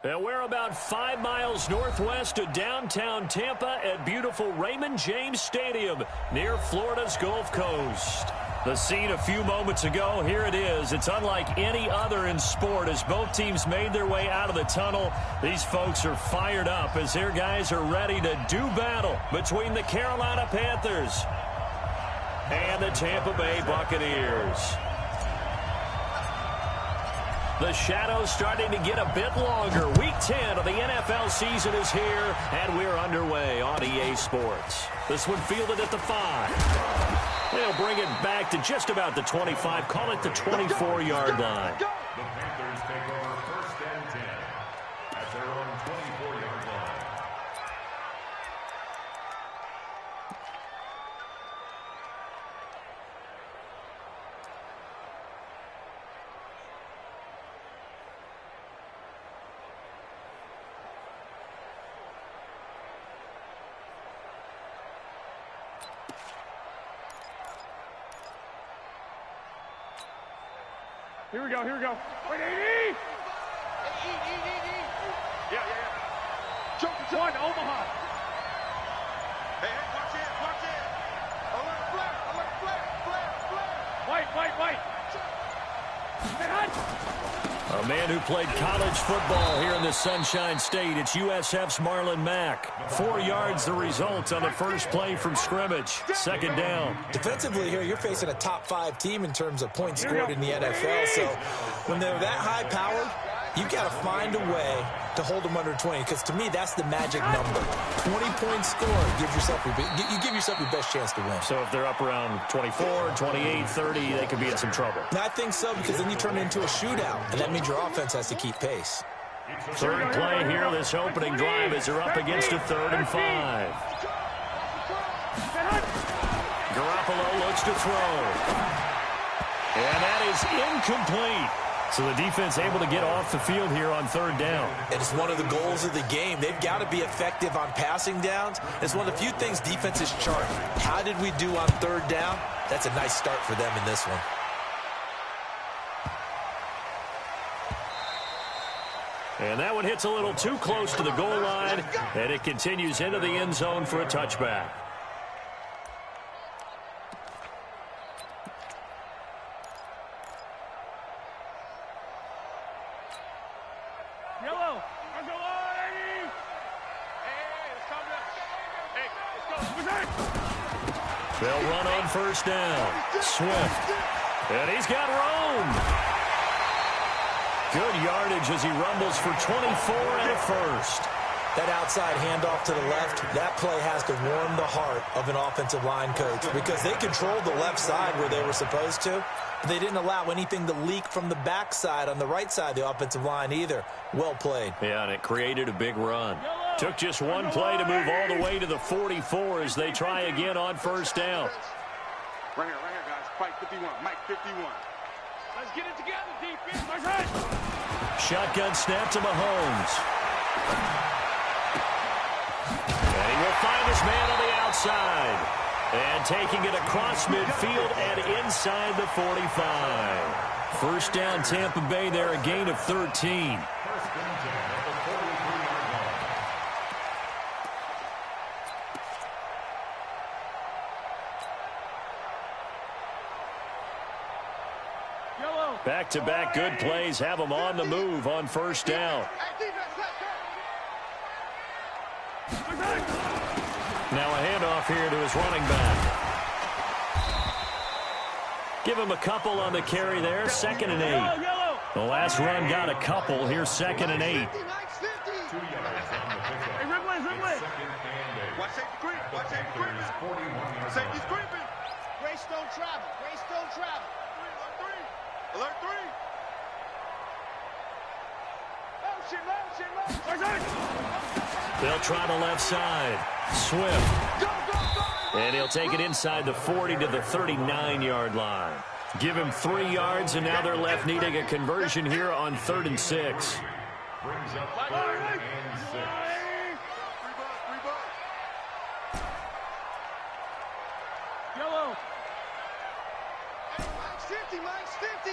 And we're about 5 miles northwest of downtown Tampa at beautiful Raymond James Stadium near Florida's Gulf Coast. The scene a few moments ago, here it is. It's unlike any other in sport as both teams made their way out of the tunnel. These folks are fired up as their guys are ready to do battle between the Carolina Panthers and the Tampa Bay Buccaneers. The shadow's starting to get a bit longer. Week 10 of the NFL season is here, and we're underway on EA Sports. This one fielded at the 5. They'll bring it back to just about the 25. Call it the 24-yard line. The Panthers take over first and 10 at their own 24-yard line. Here we go, here we go. Wait, AD! Yeah. Joke one, Omaha. Hey, watch it. Alert, flare. White. A man who played college football here in the Sunshine State. It's USF's Marlon Mack. 4 yards the result on the first play from scrimmage. Second down. Defensively here, you're facing a top 5 team in terms of points scored in the NFL. So when they're that high powered, you've got to find a way to hold them under 20, because to me, that's the magic number. 20 points scored, you give yourself your best chance to win. So if they're up around 24, 28, 30, they could be in some trouble. And I think so, because then you turn it into a shootout, and that means your offense has to keep pace. Third play here, this opening drive, as they're up against a 3rd and 5. Garoppolo looks to throw. And that is incomplete. So the defense able to get off the field here on 3rd down. And it's one of the goals of the game. They've got to be effective on passing downs. It's one of the few things defenses chart. How did we do on 3rd down? That's a nice start for them in this one. And that one hits a little too close to the goal line, and it continues into the end zone for a touchback. Yellow. Let's go, AD! Hey, let's go. They'll run on 1st down. Swift. And he's got room. Good yardage as he rumbles for 24 and a 1st. That outside handoff to the left, that play has to warm the heart of an offensive line coach, because they controlled the left side where they were supposed to, but they didn't allow anything to leak from the backside on the right side of the offensive line either. Well played. Yeah, and it created a big run. Took just one play to move all the way to the 44 as they try again on 1st down. Right here, guys. Mike 51. Let's get it together, defense. Shotgun snap to Mahomes. And he will find his man on the outside. And taking it across midfield and inside the 45. 1st down Tampa Bay there, a gain of 13. Back-to-back good plays have them on the move on 1st down. Now a handoff here to his running back. Give him a couple on the carry there, 2nd and 8. The last run got a couple, here's 2nd and 8. Watch safety creeping. Grace don't travel. Alert 3. They'll try the left side. Swift. And he'll take it inside the 40 to the 39-yard line. Give him 3 yards, and now they're left needing a conversion here on 3rd and 6. Brings up 3rd and 6. Yellow. Mike's 50.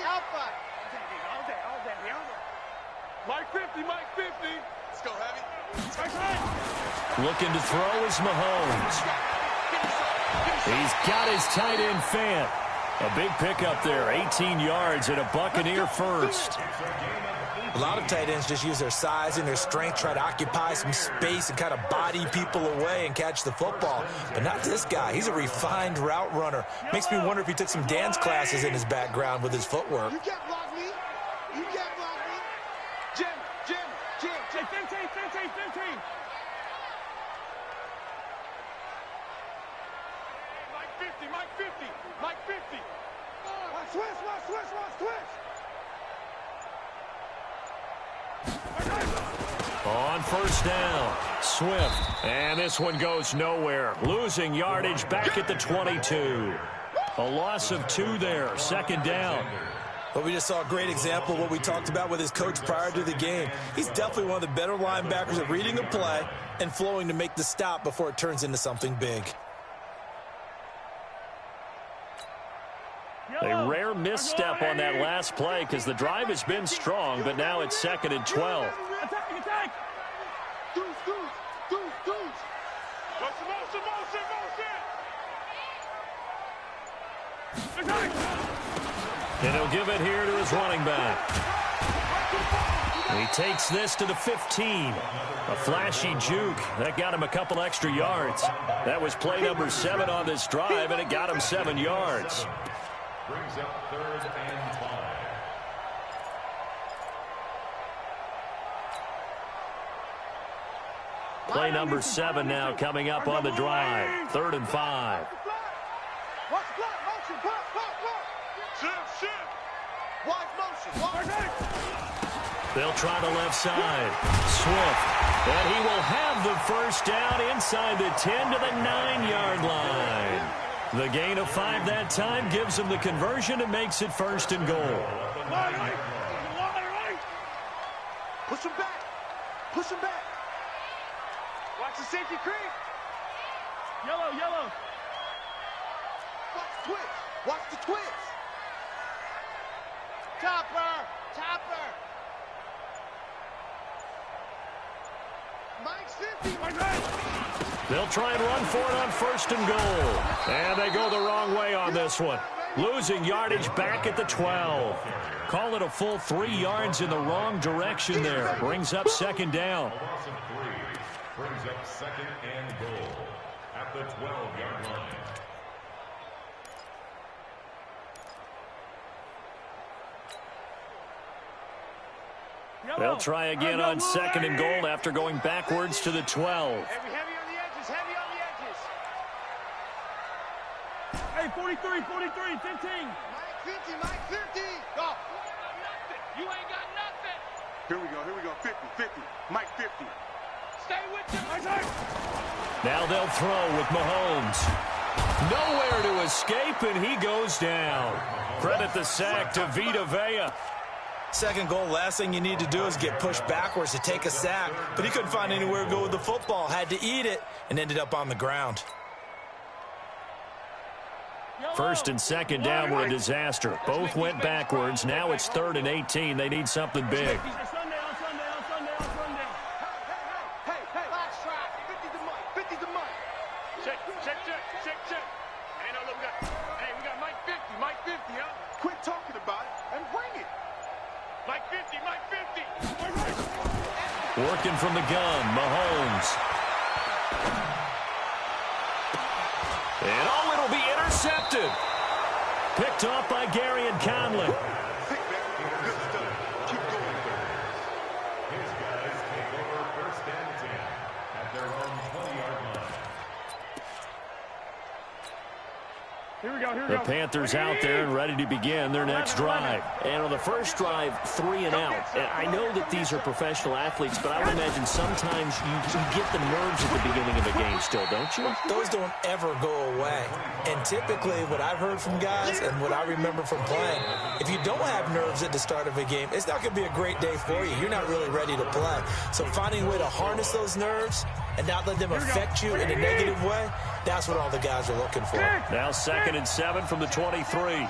Out 5. All day. Mike 50, Mike 50. Let's go, Heavy. Looking to throw is Mahomes. He's got his tight end Fant. A big pickup there, 18 yards and a Buccaneer first. A lot of tight ends just use their size and their strength, try to occupy some space and kind of body people away and catch the football. But not this guy. He's a refined route runner. Makes me wonder if he took some dance classes in his background with his footwork. You can't block me. You can't block me. Jim. 15. Mike 50. Switch. On first down, Swift. And this one goes nowhere. Losing yardage back at the 22. A loss of 2 there, second down. But we just saw a great example of what we talked about with his coach prior to the game. He's definitely one of the better linebackers at reading a play and flowing to make the stop before it turns into something big. A rare misstep on that last play because the drive has been strong, but now it's second and 12. Attack. Deuce. Motion. And he'll give it here to his running back. He takes this to the 15. A flashy juke. That got him a couple extra yards. That was play number 7 on this drive, and it got him 7 yards. Brings up 3rd and 5. Play number 7 now coming up on the drive. 3rd and 5. Watch block. Motion. Block. Shift. Watch motion. They'll try the left side. Swift. And he will have the first down inside the 10 to the 9-yard line. The gain of 5 that time gives him the conversion and makes it 1st and goal. Push him back. Watch the safety creep. Yellow. Watch the twitch. Topper. Mike's 50. They'll try and run for it on 1st and goal. And they go the wrong way on this one. Losing yardage back at the 12. Call it a full 3 yards in the wrong direction there. Brings up 2nd down. A loss of 3. Brings up 2nd and goal at the 12-yard line. They'll try again on 2nd and goal after going backwards to the 12. Heavy on the edges. Hey, 43, 15. Mike 50. Go. You ain't got nothing. Here we go. 50. Mike 50. Stay with him. Now they'll throw with Mahomes. Nowhere to escape, and he goes down. Credit the sack to Vita Vea. 2nd goal, last thing you need to do is get pushed backwards to take a sack. But he couldn't find anywhere to go with the football. Had to eat it and ended up on the ground. 1st and 2nd down were a disaster. Both went backwards. Now it's 3rd and 18. They need something big. Hey. Last try. 50 to Mike. Check. Hey, no, look, we got Mike 50, huh? Quit talking about it and bring it. Mike 50. Working from the gun, Mahomes. And it'll be intercepted. Picked off by Gary and Conley. Good stuff. Keep going. His guys take over 1st and 10 at their own 20-yard line. Here we go. The Panthers out there and ready to begin their next drive. And on the first drive, 3 and out. And I know that these are professional athletes, but I would imagine sometimes you get the nerves at the beginning of a game still, don't you? Those don't ever go away. And typically what I've heard from guys and what I remember from playing, if you don't have nerves at the start of a game, it's not going to be a great day for you. You're not really ready to play. So finding a way to harness those nerves and not let them affect you in a negative way, that's what all the guys are looking for. Now 2nd and 7 from the 23.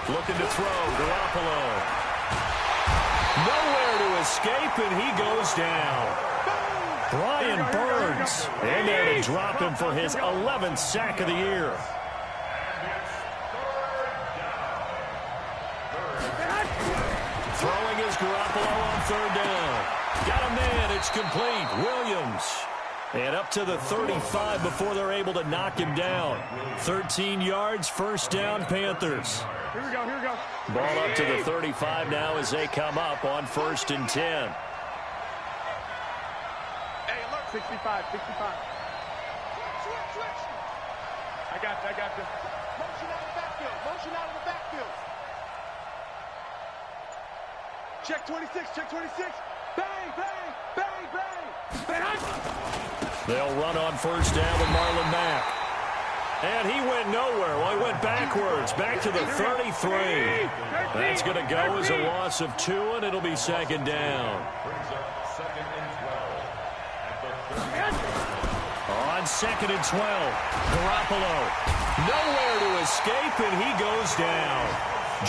Looking to throw, Garoppolo. Nowhere to escape, and he goes down. Brian Burns in there to drop him for his 11th sack of the year. Throwing is Garoppolo on third down. Got a man, it's complete. Williams. And up to the 35 before they're able to knock him down. 13 yards, first down, Panthers. Here we go, here we go. Ball up to the 35 now as they come up on 1st and 10. Hey, look. 65, 65. Switch. I got you. Motion out of the backfield. Motion out of the backfield. Check 26, check 26. Bang, bang, bang, bang. They'll run on first down with Marlon Mack. And he went nowhere. Well, he went backwards, back to the 33. That's going to go as a loss of 2, and it'll be second down. On 2nd and 12, Garoppolo. Nowhere to escape, and he goes down.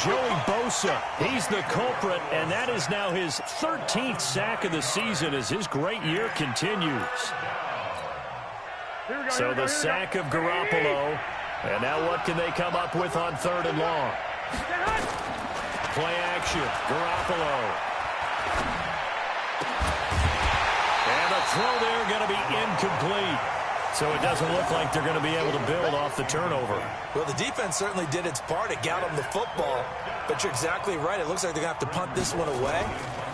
Joey Bosa, he's the culprit, and that is now his 13th sack of the season as his great year continues. So the sack of Garoppolo, and now what can they come up with on 3rd and long? Play action, Garoppolo. And the throw there going to be incomplete. So it doesn't look like they're going to be able to build off the turnover. Well, the defense certainly did its part. It got them the football. But you're exactly right. It looks like they're going to have to punt this one away.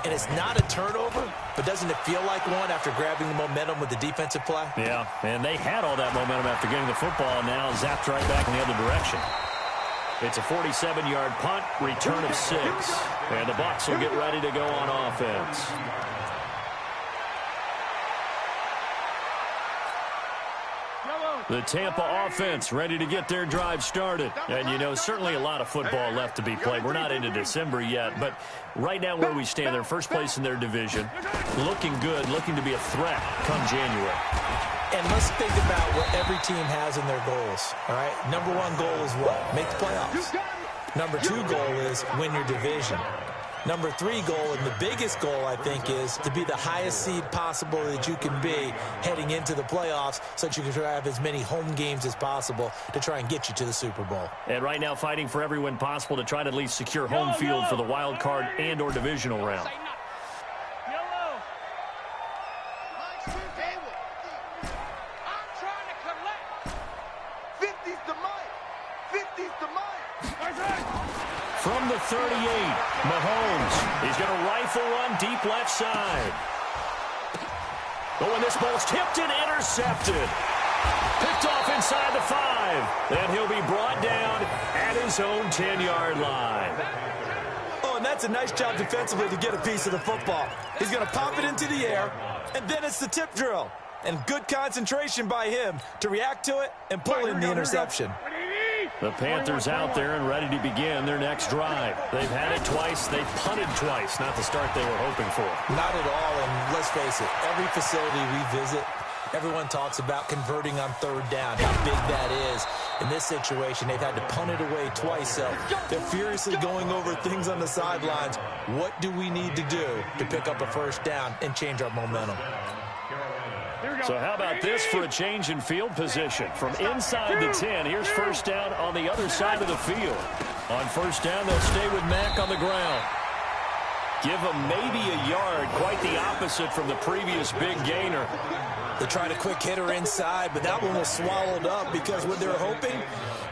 And it's not a turnover, but doesn't it feel like one after grabbing the momentum with the defensive play? Yeah, and they had all that momentum after getting the football, and now zapped right back in the other direction. It's a 47-yard punt, return of 6. And the Bucs will get ready to go on offense. The Tampa offense ready to get their drive started. And, you know, certainly a lot of football left to be played. We're not into December yet, but right now where we stand, they're first place in their division. Looking good, looking to be a threat come January. And let's think about what every team has in their goals, all right? Number 1 goal is what? Make the playoffs. Number 2 goal is win your division. Number 3 goal, and the biggest goal, I think, is to be the highest seed possible that you can be heading into the playoffs so that you can try to have as many home games as possible to try and get you to the Super Bowl. And right now fighting for every win possible to try to at least secure home field for the wild card and or divisional round. Yellow. I'm trying to collect. 50's the mic. 50's the mic. From the 38, Mahomes. He's going to rifle run deep left side. But when this ball's tipped and intercepted. Picked off inside the 5. Then he'll be brought down at his own 10-yard line. Oh, and that's a nice job defensively to get a piece of the football. He's going to pop it into the air, and then it's the tip drill. And good concentration by him to react to it and pull in the interception. The Panthers out there and ready to begin their next drive. They've had it twice. They've punted twice. Not the start they were hoping for. Not at all, and let's face it, every facility we visit, everyone talks about converting on 3rd down, how big that is. In this situation, they've had to punt it away twice, so they're furiously going over things on the sidelines. What do we need to do to pick up a 1st down and change our momentum? So how about this for a change in field position? From inside the 10, here's 1st down on the other side of the field. On 1st down, they'll stay with Mack on the ground. Give them maybe a yard, quite the opposite from the previous big gainer. They tried a quick hitter inside, but that one was swallowed up because what they're hoping,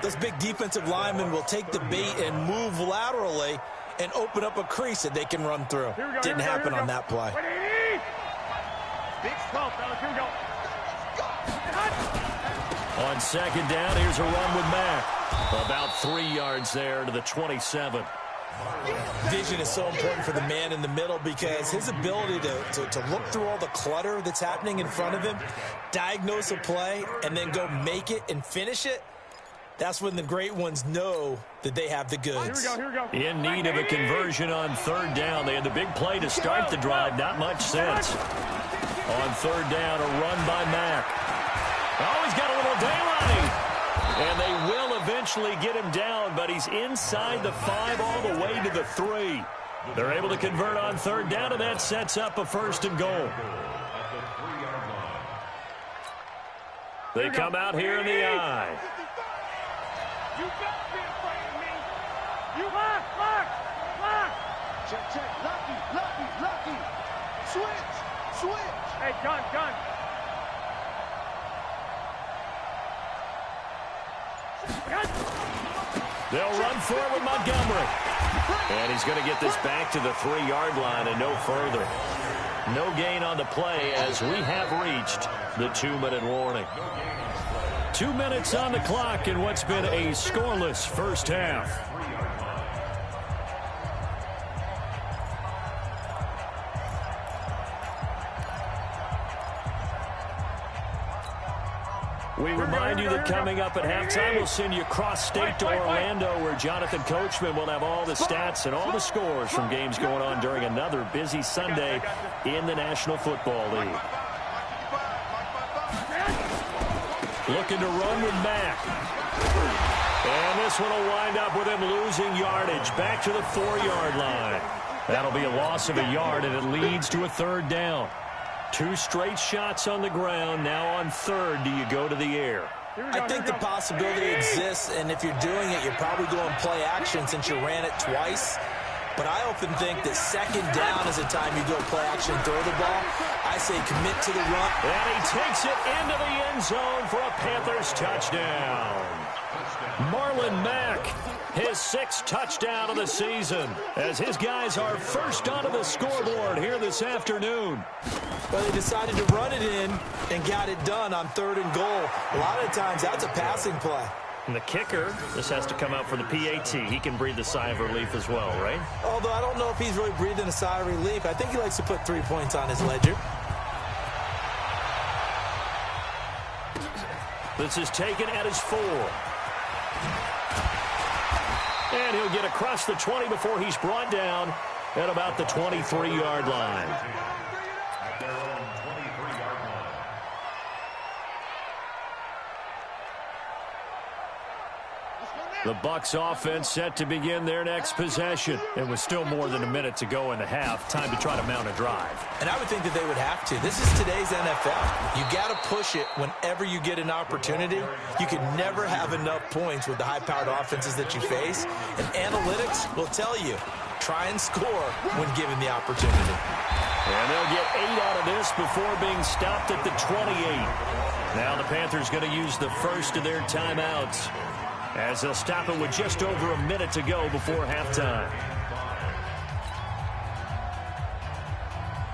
those big defensive linemen will take the bait and move laterally and open up a crease that they can run through. Didn't happen on that play. Big 12, fellas. Here we go. On 2nd down, here's a run with Mack. About 3 yards there to the 27. Vision is so important for the man in the middle because his ability to look through all the clutter that's happening in front of him, diagnose a play, and then go make it and finish it, that's when the great ones know that they have the goods. Here we go. In need of a conversion on 3rd down. They had the big play to start the drive. Not much sense. On 3rd down, a run by Mack. Oh, he's got a little daylight. And they will eventually eventually get him down, but he's inside the 5 all the way to the 3. They're able to convert on third down, and that sets up a 1st and goal. They come out here in the I. You better be afraid of me. You lock. Check. Lucky. Switch. Hey, gun. They'll run forward Montgomery. And he's going to get this back to the 3-yard line and no further. No gain on the play as we have reached the 2-minute warning. 2 minutes on the clock in what's been a scoreless first half. We remind you that coming up at halftime, we'll send you cross-state to Orlando, where Jonathan Coachman will have all the stats and all the scores from games going on during another busy Sunday in the National Football League. Looking to run with Mack. And this one will wind up with him losing yardage back to the 4-yard line. That'll be a loss of a yard, and it leads to a 3rd down. 2 straight shots on the ground. Now on 3rd, do you go to the air? I think the possibility exists, and if you're doing it, you're probably going play action since you ran it twice. But I often think that 2nd down is the time you go play action and throw the ball. I say commit to the run. And he takes it into the end zone for a Panthers touchdown. Marlon Mack, his 6th touchdown of the season, as his guys are first onto the scoreboard here this afternoon. Well, they decided to run it in and got it done on 3rd and goal. A lot of times, that's a passing play. And the kicker, this has to come out for the PAT. He can breathe a sigh of relief as well, right? Although I don't know if he's really breathing a sigh of relief. I think he likes to put 3 points on his ledger. This is taken at his 4. And he'll get across the 20 before he's brought down at about the 23-yard line. At their own 23-yard line. The Bucs offense set to begin their next possession. And with still more than a minute to go in the half, time to try to mount a drive. And I would think that they would have to. This is today's NFL. You got to push it whenever you get an opportunity. You can never have enough points with the high-powered offenses that you face. And analytics will tell you, try and score when given the opportunity. And they'll get 8 out of this before being stopped at the 28. Now the Panthers going to use the first of their timeouts, as they'll stop it with just over a minute to go before halftime.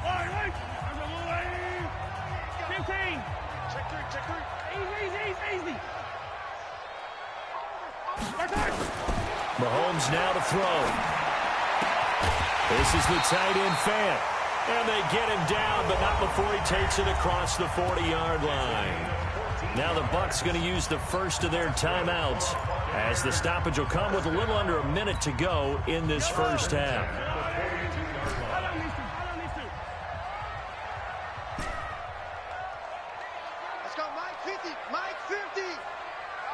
Wait. 15. Check 3. Easy. Mahomes now to throw. This is the tight end Fant. And they get him down, but not before he takes it across the 40-yard line. Now the Bucs going to use the first of their timeouts, as the stoppage will come with a little under a minute to go in this first half. Let's go, Mike 50.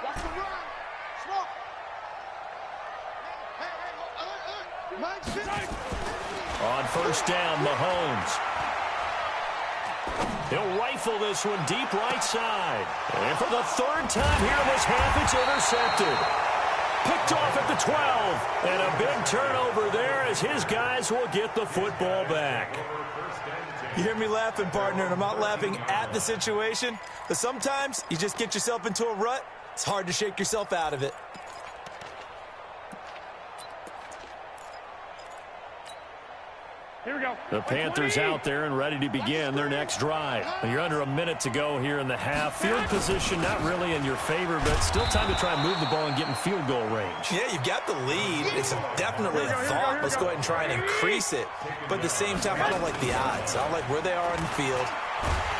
Watch the run. Smoke. Hey. Mike 50. On first down, Mahomes. He'll rifle this one deep right side. And for the 3rd time here in this half, it's intercepted. Picked off at the 12. And a big turnover there as his guys will get the football back. You hear me laughing, partner, and I'm not laughing at the situation. But sometimes you just get yourself into a rut. It's hard to shake yourself out of it. Here we go. The Panthers out there and ready to begin their next drive. You're under a minute to go here in the half. Field position not really in your favor, but still time to try and move the ball and get in field goal range. Yeah, you've got the lead. It's definitely a thought. Let's go ahead and try and increase it. But at the same time, I don't like the odds. I don't like where they are on the field.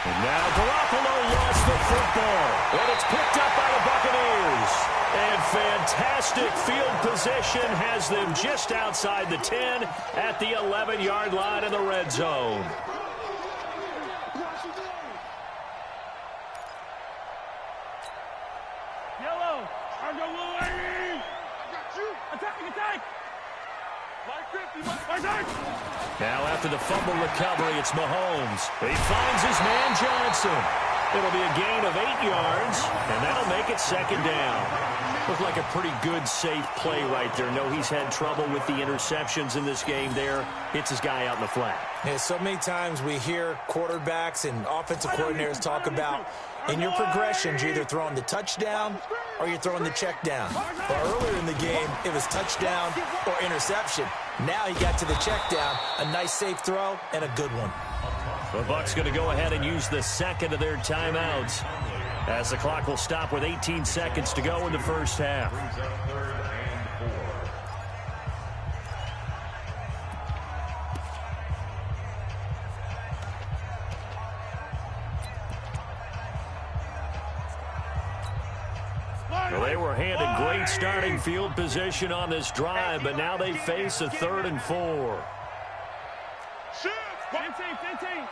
And now Garoppolo lost the football. And it's picked up by the Buccaneers. And fantastic field position has them just outside the 10 at the 11-yard line in the red zone. Yellow. I'm going Now after the fumble recovery, it's Mahomes. He finds his man Johnson. It'll be a gain of 8 yards, and that'll make it second down. Looked like a pretty good, safe play right there. No, he's had trouble with the interceptions in this game there. Hits his guy out in the flat. Yeah, so many times we hear quarterbacks and offensive coordinators talk about in your progressions, you're either throwing the touchdown or you're throwing the check down. But earlier in the game, it was touchdown or interception. Now he got to the check down, a nice safe throw, and a good one. The Bucs going to go ahead and use the second of their timeouts as the clock will stop with 18 seconds to go in the first half. Well, they were handed great starting field position on this drive, but now they face a 3rd and 4. 15.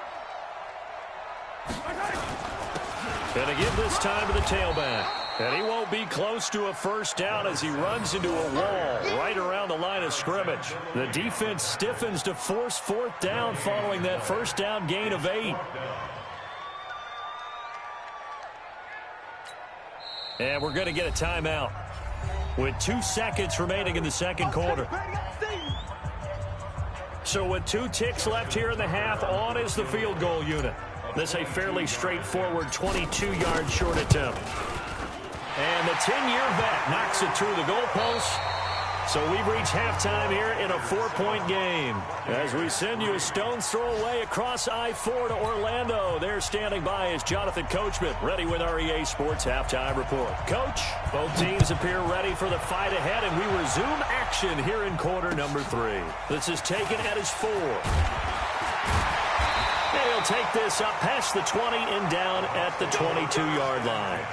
Gonna give this time to the tailback. And he won't be close to a first down as he runs into a wall right around the line of scrimmage. The defense stiffens to force 4th down following that first down gain of 8. And we're going to get a timeout with 2 seconds remaining in the second quarter. So with 2 ticks left here in the half, on is the field goal unit. This a fairly straightforward 22-yard short attempt. And the 10-year vet knocks it through the goalpost. So we've reached halftime here in a 4-point game. As we send you a stone's throw away across I-4 to Orlando. There standing by is Jonathan Coachman, ready with our EA Sports Halftime Report. Coach, both teams appear ready for the fight ahead, and we resume action here in quarter number 3. This is taken at his 4. And he'll take this up past the 20 and down at the 22-yard line.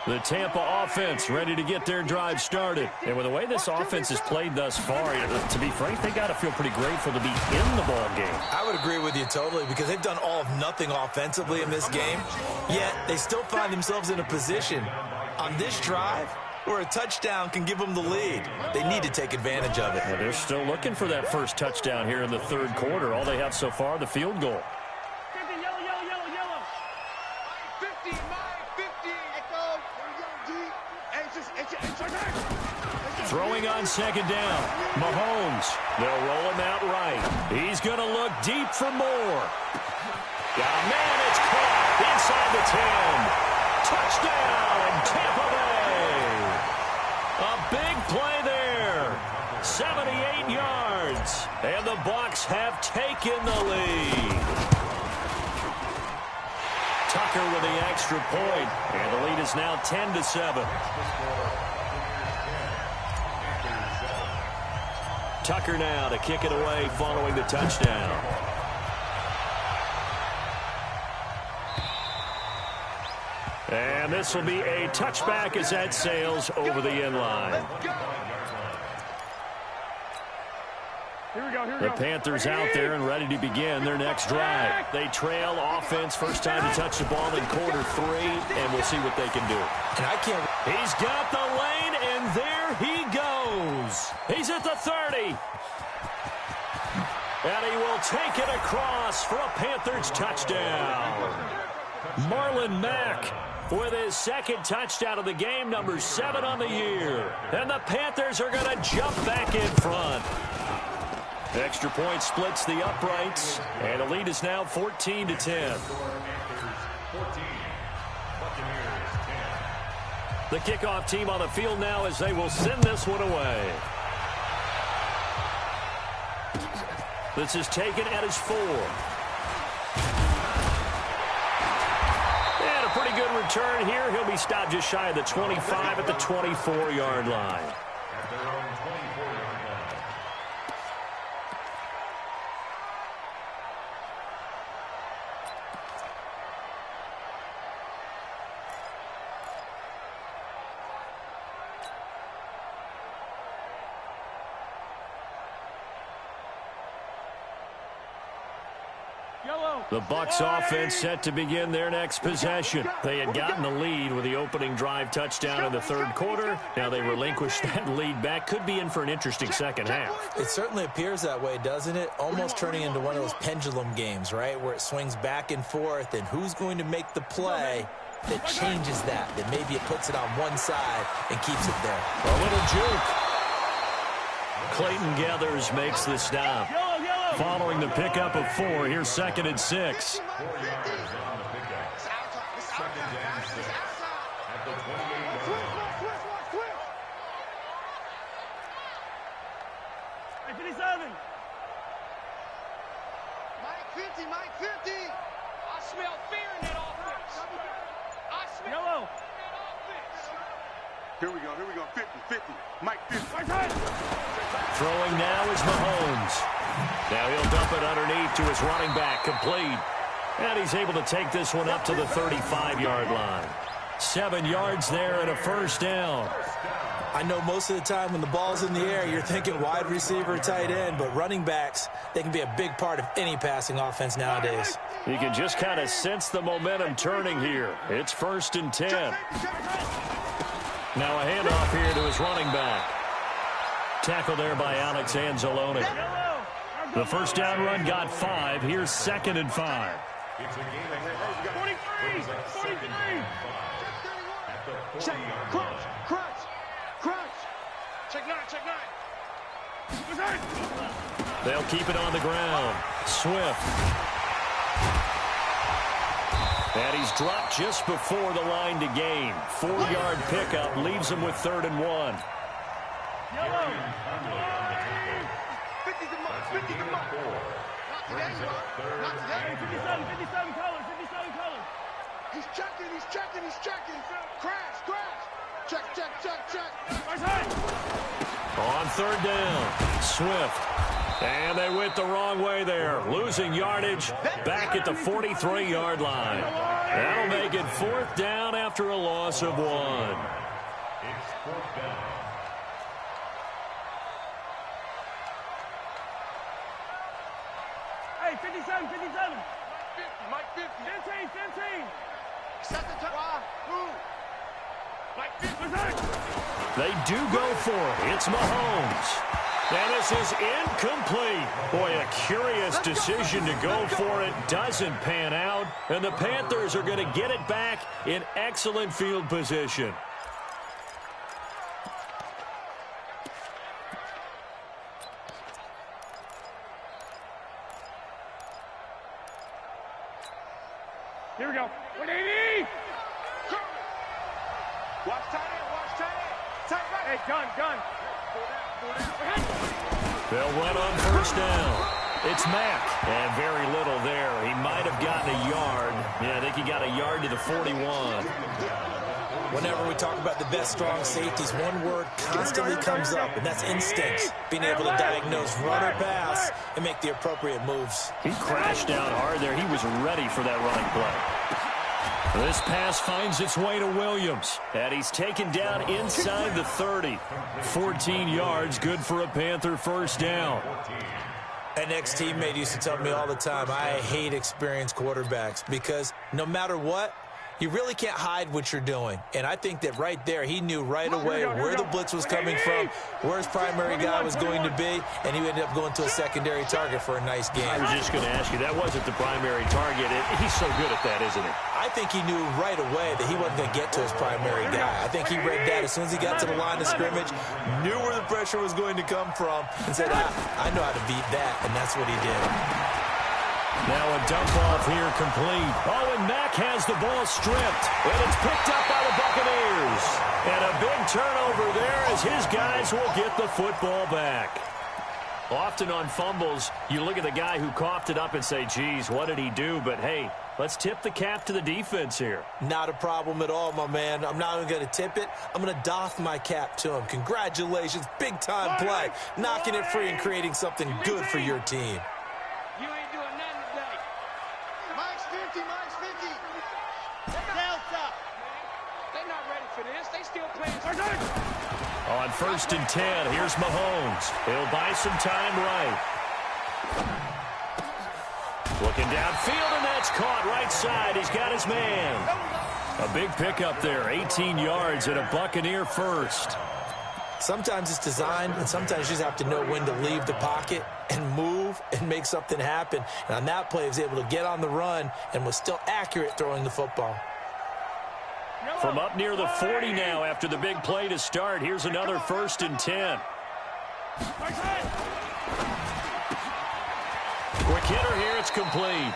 The Tampa offense ready to get their drive started. And with the way this offense has played thus far, to be frank, they got to feel pretty grateful to be in the ball game. I would agree with you totally because they've done all of nothing offensively in this game, yet they still find themselves in a position on this drive where a touchdown can give them the lead. They need to take advantage of it. Well, they're still looking for that first touchdown here in the 3rd quarter. All they have so far, the field goal. Throwing on second down, Mahomes. They'll roll him out right. He's going to look deep for more. Got a man, it's caught inside the 10. Touchdown, Tampa Bay. A big play there. 78 yards. And the Bucs have taken the lead. Tucker with the extra point. And the lead is now 10-7. Tucker now to kick it away following the touchdown. And this will be a touchback as that sails over the end line. The Panthers out there and ready to begin their next drive. They trail offense, first time to touch the ball in quarter 3, and we'll see what they can do. And I can't. He's got the lane, and there he goes. He's at the 30. And he will take it across for a Panthers touchdown. Marlon Mack with his 2nd touchdown of the game, number 7 on the year. And the Panthers are going to jump back in front. Extra point splits the uprights, and the lead is now 14-10. The kickoff team on the field now as they will send this one away. This is taken at his 4. And a pretty good return here. He'll be stopped just shy of the 25 at the 24-yard line. The Bucs offense set to begin their next possession. They had gotten the lead with the opening drive touchdown in the third quarter. Now they relinquish that lead back. Could be in for an interesting second half. It certainly appears that way, doesn't it? Almost turning into one of those pendulum games, right, where it swings back and forth, and who's going to make the play that changes that maybe it puts it on one side and keeps it there. A little juke. Clayton Gathers makes the stop. Following the pickup of 4, here's 2nd and 6. 4 yards on the pickup. 2nd and 6 at the 28-yard line. 57. Mike 50. I smell fear in that offense. I smell Yellow. that offense. Here we go. 50. Mike 50. Throwing now is Mahomes. Now he'll dump it underneath to his running back, complete. And he's able to take this one up to the 35-yard line. 7 yards there and a first down. I know most of the time when the ball's in the air, you're thinking wide receiver, tight end, but running backs, they can be a big part of any passing offense nowadays. You can just kind of sense the momentum turning here. It's 1st and 10. Now a handoff here to his running back. Tackle there by Alex Anzalone. The first down run got 5. Here's 2nd and 5. It's a game of 43. at the Check, 40-yard line. crunch. Check 9. They'll keep it on the ground. Swift. And he's dropped just before the line to gain. 4-yard pickup leaves him with 3rd and 1. 50 to Mike. 50 to Mike. Not today, bro. Not today. 57 colors. He's checking. Crash. Check. On 3rd down, Swift. And they went the wrong way there. Losing yardage back at the 43-yard line. That'll make it 4th down after a loss of 1. It's 4th down. Hey, 57. Mike 50. 15. Set the top. Move. Mike 50. They do go for it. It's Mahomes. And this is incomplete. Boy, a curious decision to go for it. Doesn't pan out. And the Panthers are going to get it back in excellent field position. Here we go. 180. Watch tight end. Tight right. Hey, gun. They'll run on 1st down. It's Mack. And very little there. He might have gotten a yard. Yeah, I think he got a yard to the 41. Whenever we talk about the best strong safeties, one word constantly comes up, and that's instinct. Being able to diagnose run or pass and make the appropriate moves. He crashed down hard there. He was ready for that running play. This pass finds its way to Williams. And he's taken down inside the 30. 14 yards, good for a Panther first down. An ex-teammate used to tell me all the time, I hate experienced quarterbacks because no matter what, you really can't hide what you're doing. And I think that right there, he knew right away where the blitz was coming from, where his primary guy was going to be, and he ended up going to a secondary target for a nice game. I was just going to ask you, that wasn't the primary target. He's so good at that, isn't he? I think he knew right away that he wasn't going to get to his primary guy. I think he read that as soon as he got to the line of scrimmage, knew where the pressure was going to come from, and said, I know how to beat that, and that's what he did. Now a dump off here complete. Oh, and Mack has the ball stripped. And it's picked up by the Buccaneers. And a big turnover there as his guys will get the football back. Often on fumbles, you look at the guy who coughed it up and say, geez, what did he do? But, hey, let's tip the cap to the defense here. Not a problem at all, my man. I'm not even going to tip it. I'm going to doff my cap to him. Congratulations. Big-time play. Knocking it free and creating something good for your team. You ain't doing nothing today. Mike's 50. Delta. They're not ready for this. They still playing. On 1st and 10, here's Mahomes. He'll buy some time right. Looking downfield, and that's caught right side. He's got his man. A big pickup there, 18 yards and a Buccaneer first. Sometimes it's designed, and sometimes you just have to know when to leave the pocket and move and make something happen. And on that play, he was able to get on the run and was still accurate throwing the football. From up near the 40 now after the big play to start. Here's another 1st and 10. Quick hitter here. It's complete.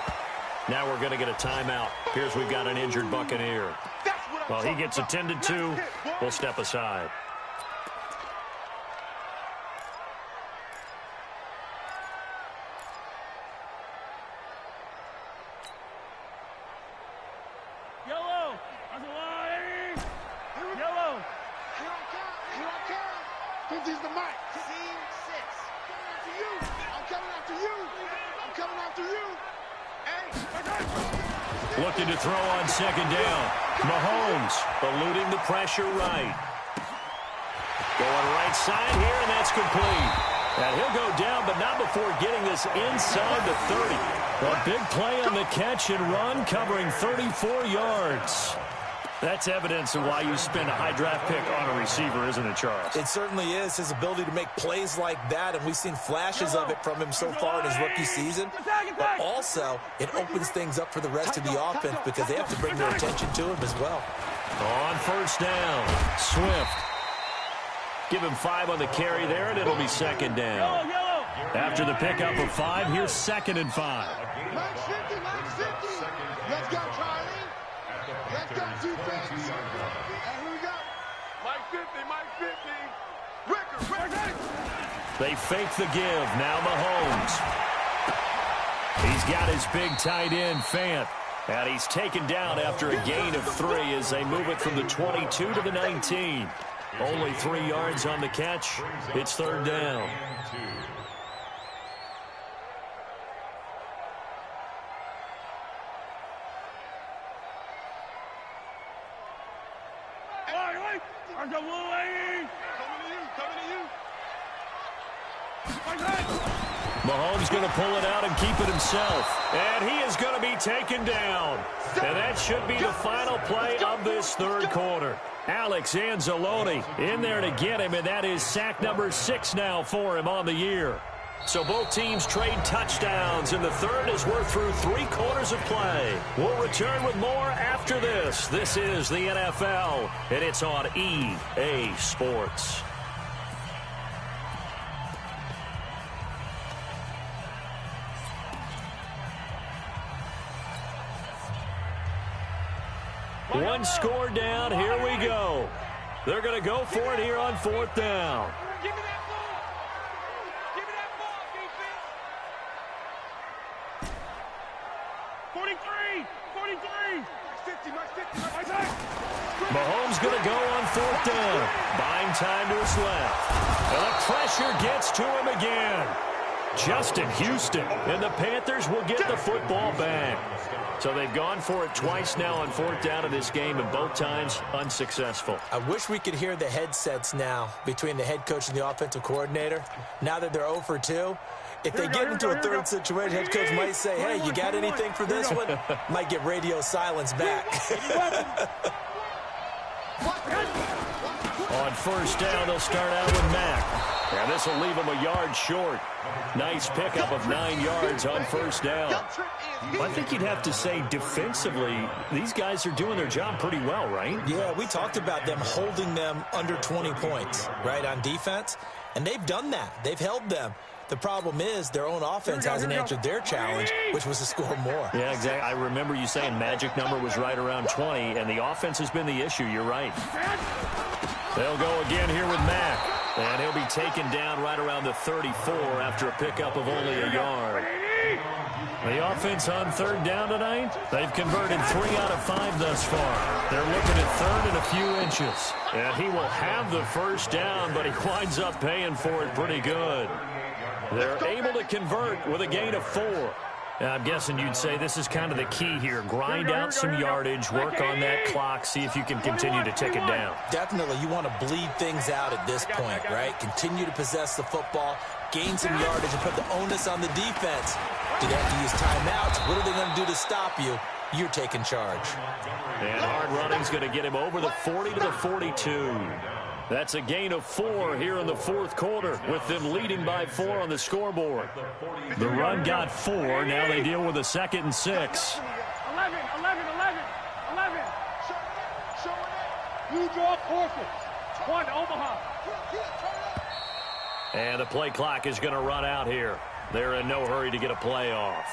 Now we're going to get a timeout. Here's we've got an injured Buccaneer. Well, he gets attended to. We'll step aside. Looking to throw on 2nd down. Mahomes eluding the pressure right. Going right side here, and that's complete. And he'll go down, but not before getting this inside the 30. A big play on the catch and run, covering 34 yards. That's evidence of why you spend a high draft pick on a receiver, isn't it, Charles? It certainly is. His ability to make plays like that, and we've seen flashes of it from him so far in his rookie season. But also, it opens things up for the rest of the offense because they have to bring their attention to him as well. On 1st down, Swift. Give him 5 on the carry there, and it'll be 2nd down. After the pickup of 5, here's 2nd and 5. Let's go, Charlie. Let's go, defense. And here we go. Mike 50, Mike 50. Ricker. They fake the give. Now Mahomes. He's got his big tight end, Fant. And he's taken down after a gain of 3 as they move it from the 22 to the 19. Only 3 yards on the catch. It's 3rd down. Mahomes going to pull it out and keep it himself. And he is going to be taken down. And that should be the final play of this 3rd quarter. Alex Anzalone in there to get him, and that is sack number 6 now for him on the year. So both teams trade touchdowns in the 3rd as we're through 3 quarters of play. We'll return with more after this. This is the NFL, and it's on EA Sports. One score down. Here we go. They're going to go for it here on 4th down. Give me that ball. Give me that ball, defense. 43. 43. 50. Mahomes going to go on 4th down. Buying time to his left. And the pressure gets to him again. Justin Houston. And the Panthers will get the football back. So they've gone for it twice now on 4th down in this game, and both times unsuccessful. I wish we could hear the headsets now between the head coach and the offensive coordinator. Now that they're 0 for 2, if they get into a 3rd situation, head coach might say, hey, you got anything for this one? Might get radio silence back. On 1st down, they'll start out with Mack. And this will leave him a yard short. Nice pickup of 9 yards on 1st down. I think you'd have to say defensively, these guys are doing their job pretty well, right? Yeah, we talked about them holding them under 20 points, right, on defense. And they've done that. They've held them. The problem is their own offense hasn't answered their challenge, which was to score more. Yeah, exactly. I remember you saying magic number was right around 20, and the offense has been the issue. You're right. They'll go again here with Mack. And he'll be taken down right around the 34 after a pickup of only a yard. The offense on 3rd down tonight, they've converted 3 out of 5 thus far. They're looking at 3rd and a few inches. And he will have the 1st down, but he winds up paying for it pretty good. They're able to convert with a gain of 4. I'm guessing you'd say this is kind of the key here. Grind out some yardage, work on that clock, see if you can continue to tick it down. Definitely, you want to bleed things out at this point, right? Continue to possess the football, gain some yardage, and put the onus on the defense. Do they have to use timeouts? What are they going to do to stop you? You're taking charge. And hard running's going to get him over the 40 to the 42. That's a gain of 4 here in the fourth quarter, with them leading by 4 on the scoreboard. The run got 4. Now they deal with a 2nd and 6. 11. You draw forfeit. 1, Omaha. And the play clock is going to run out here. They're in no hurry to get a play off.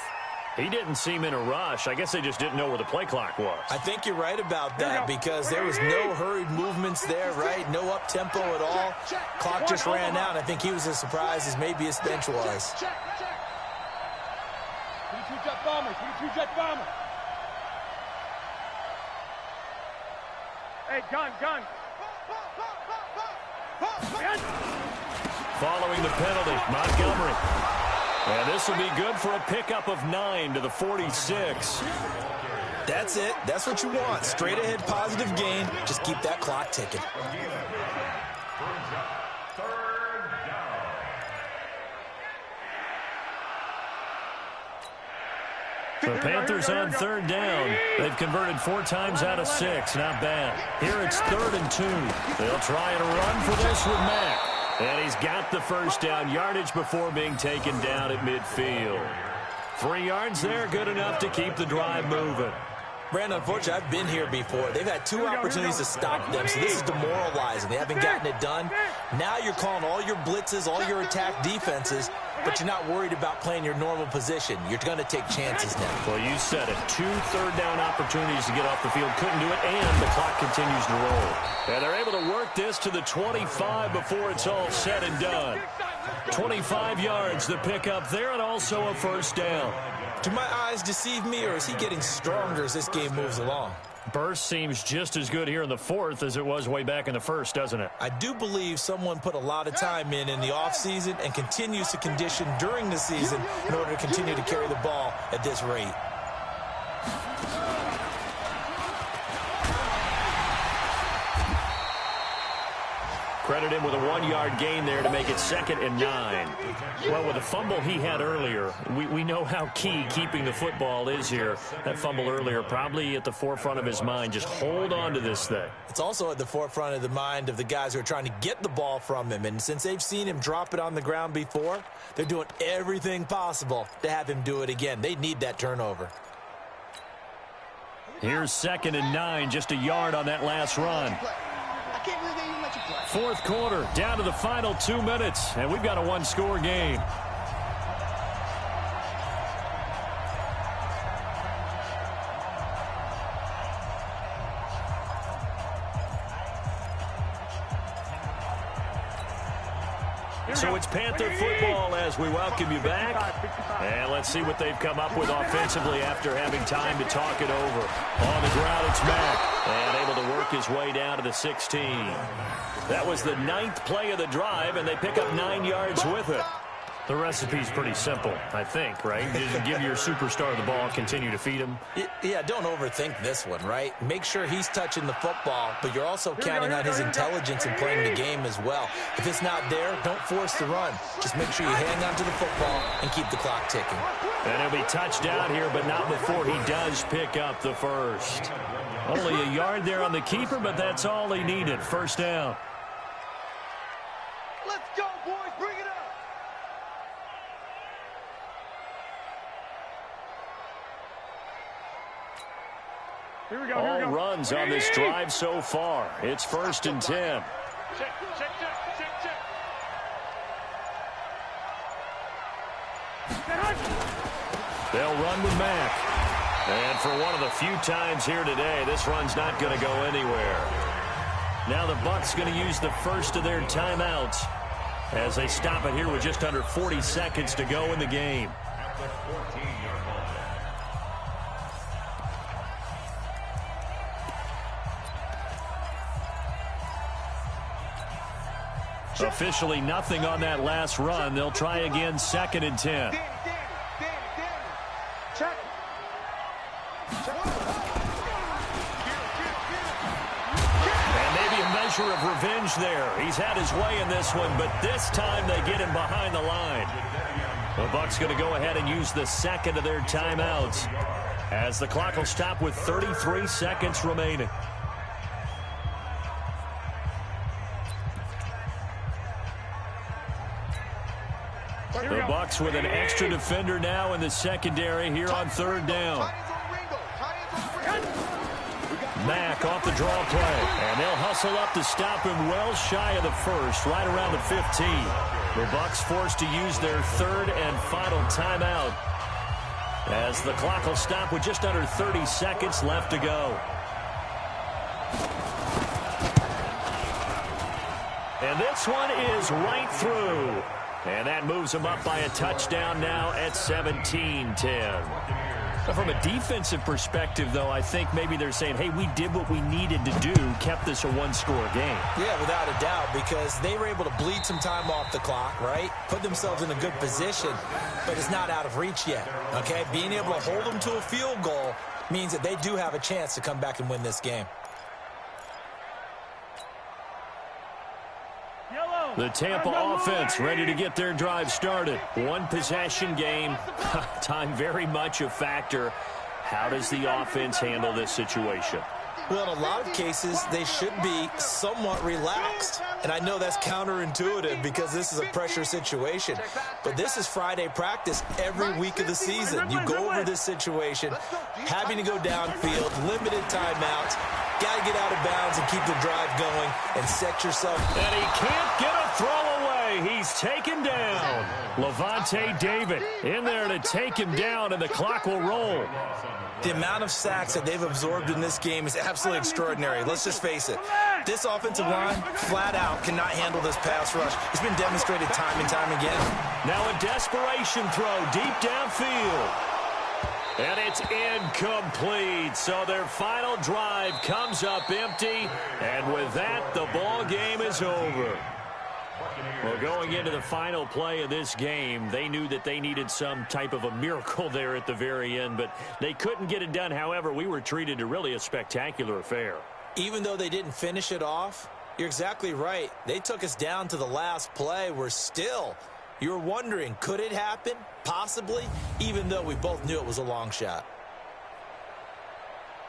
He didn't seem in a rush. I guess they just didn't know where the play clock was. I think you're right about that because there was no hurried movements there, right? No up-tempo at all. Clock just ran out. I think he was as surprised as maybe his bench was. 22-jet bomber. Hey, gun. Following the penalty, Montgomery. And this will be good for a pickup of 9 to the 46. That's it. That's what you want. Straight ahead positive gain. Just keep that clock ticking. The Panthers on 3rd down. They've converted 4 times out of 6. Not bad. Here it's 3rd and 2. They'll try and run for this with Mack. And he's got the first down yardage before being taken down at midfield. 3 yards there, good enough to keep the drive moving. Brandon, unfortunately, I've been here before. They've had 2 opportunities to stop them, so this is demoralizing. They haven't gotten it done. Now you're calling all your blitzes, all your attack defenses, but you're not worried about playing your normal position. You're going to take chances now. Well, you said it. 2 third-down opportunities to get off the field. Couldn't do it, and the clock continues to roll. And they're able to work this to the 25 before it's all said and done. 25 yards to pick up there, and also a first down. Do my eyes deceive me, or is he getting stronger as this game moves along? Burst seems just as good here in the 4th as it was way back in the 1st, doesn't it? I do believe someone put a lot of time in the offseason and continues to condition during the season in order to continue to carry the ball at this rate. Credit him with a 1-yard gain there to make it 2nd and 9. Well, with the fumble he had earlier, we know how key keeping the football is here. That fumble earlier probably at the forefront of his mind. Just hold on to this thing. It's also at the forefront of the mind of the guys who are trying to get the ball from him. And since they've seen him drop it on the ground before, they're doing everything possible to have him do it again. They need that turnover. Here's 2nd and 9, just a yard on that last run. 4th quarter, down to the final 2 minutes, and we've got a 1-score game. So it's Panther football as we welcome you back. And let's see what they've come up with offensively after having time to talk it over. On the ground, it's Mack. And able to work his way down to the 16. That was the 9th play of the drive, and they pick up 9 yards with it. The recipe's pretty simple, I think, right? You just give your superstar the ball, continue to feed him. Yeah, don't overthink this one, right? Make sure he's touching the football, but you're also counting on his intelligence in playing the game as well. If it's not there, don't force the run. Just make sure you hang on to the football and keep the clock ticking. And he'll be touched down here, but not before he does pick up the first. Only a yard there on the keeper, but that's all he needed. First down. Let's go, boys. Bring it up. Here we go. All runs on this drive so far. It's 1st and 10. Check. They'll run with Mack. And for one of the few times here today, this run's not going to go anywhere. Now the Bucs going to use the first of their timeouts as they stop it here with just under 40 seconds to go in the game. Officially nothing on that last run. They'll try again, 2nd and 10. measure of revenge there. He's had his way in this one, but this time they get him behind the line. The Bucs going to go ahead and use the second of their timeouts as the clock will stop with 33 seconds remaining. The Bucs with an extra defender now in the secondary here on third down. Mack off the draw play, and they'll hustle up to stop him well shy of the first, right around the 15. The Bucs forced to use their third and final timeout as the clock will stop with just under 30 seconds left to go. And this one is right through. And that moves them up by a touchdown now at 17-10. From a defensive perspective, though, I think maybe they're saying, hey, we did what we needed to do, kept this a one-score game. Yeah, without a doubt, because they were able to bleed some time off the clock, right? Put themselves in a good position, but it's not out of reach yet, okay? Being able to hold them to a field goal means that they do have a chance to come back and win this game. The Tampa offense ready to get their drive started. One possession game. Time very much a factor. How does the offense handle this situation? Well, in a lot of cases, they should be somewhat relaxed. And I know that's counterintuitive because this is a pressure situation. But this is Friday practice every week of the season. You go over this situation, having to go downfield, limited timeouts, got to get out of bounds and keep the drive going and set yourself. And he can't get a throw away. He's taken down. Levante David in there to take him down, and the clock will roll. The amount of sacks that they've absorbed in this game is absolutely extraordinary. Let's just face it. This offensive line, flat out, cannot handle this pass rush. It's been demonstrated time and time again. Now a desperation throw deep downfield. And it's incomplete. So their final drive comes up empty. And with that, the ball game is over. Well, going into the final play of this game, they knew that they needed some type of a miracle there at the very end, but they couldn't get it done. However, we were treated to really a spectacular affair. Even though they didn't finish it off, you're exactly right. They took us down to the last play. You're wondering, could it happen? Possibly, even though we both knew it was a long shot.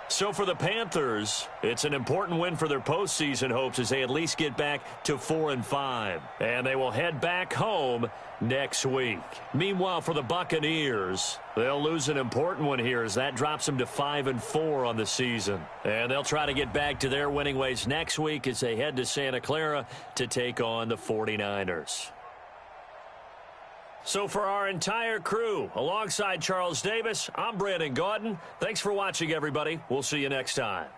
So for the Panthers, it's an important win for their postseason hopes as they at least get back to 4-5. And they will head back home next week. Meanwhile, for the Buccaneers, they'll lose an important one here as that drops them to 5-4 on the season. And they'll try to get back to their winning ways next week as they head to Santa Clara to take on the 49ers. So for our entire crew, alongside Charles Davis, I'm Brandon Gaudin. Thanks for watching, everybody. We'll see you next time.